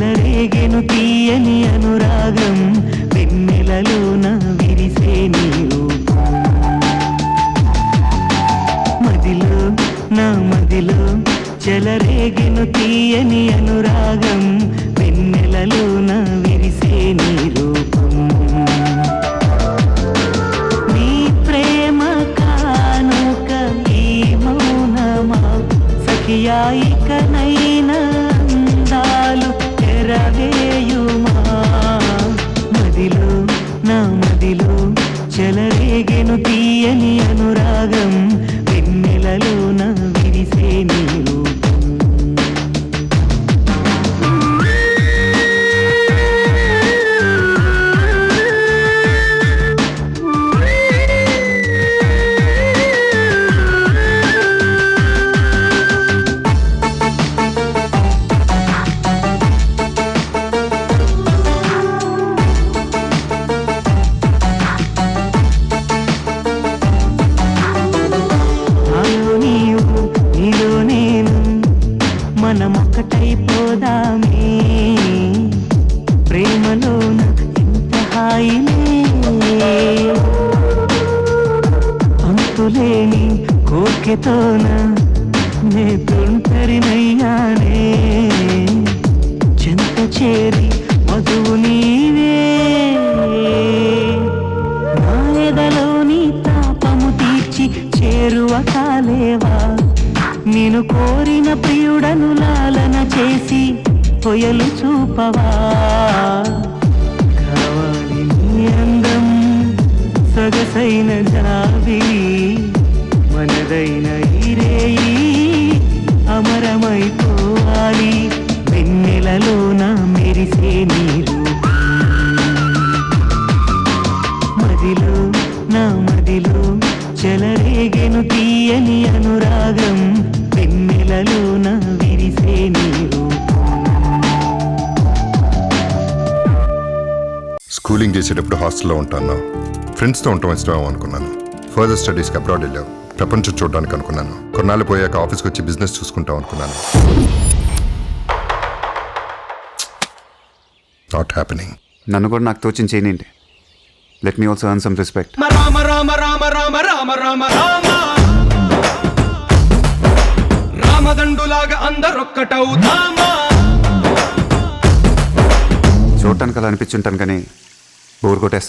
చెలరేగెను తీయని అనురాగం వెన్నెలలోన విరిసే నీ రూపం మదిలో నా మదిలో చెలరేగెను తీయని అనురాగం వెన్నెలలోన విరిసే నీ రూపం నీ ప్రేమ కానుక ఈ మౌనమా సఖియాయికనైనా అందాలు తెరవేయుమా మదిలో నా మదిలో చెలరేగెను తీయని అనురాగం వెన్నెలలోన విరిసే నీ రూపం మనమొక్కటైపోదామే ప్రేమలోన ఇంత హాయిలే అంతులేని కోరికతోన నే తొంటరినయ్యానే చెంత చేరి మధువు నీవే నా ఎదలోని తాపము తీర్చి చేరువ కాలేవా నేను కోరిన ప్రియుడను లాలన చేసి పొయలు చూపవా కావాలి నీ అందం సొగసైన జాబిలి మనదైన ఈరేయి అమరమైపోవాలి వెన్నెలలోన మెరిసే నీ రూపం మదిలో నా మదిలో చెలరేగెను తీయని అనురాగం వెన్నెలలోన విరిసే నీ రూపం స్కూలింగ్ చేసేటప్పుడు హాస్టల్లో ఉంటాను ఫ్రెండ్స్తో ఉండటం ఇష్టం అనుకున్నాను ఫర్దర్ స్టడీస్కి అబ్రాడ్ వెళ్ళావు ప్రపంచం చూడడానికి అనుకున్నాను కొన్నాళ్ళు పోయాక ఆఫీస్కి వచ్చి బిజినెస్ చూసుకుంటాం అనుకున్నాను నాట్ హ్యాపెనింగ్ నన్ను కూడా నాకు తోచిన చేయనండి let me also earn some respect Rama Rama Rama Rama Rama Rama Rama రామదండులాగా అందరొక్కటవుతామా చూడటానికి అలా అనిపించుంటాను కానీ బోర్ కొట్టేస్తాను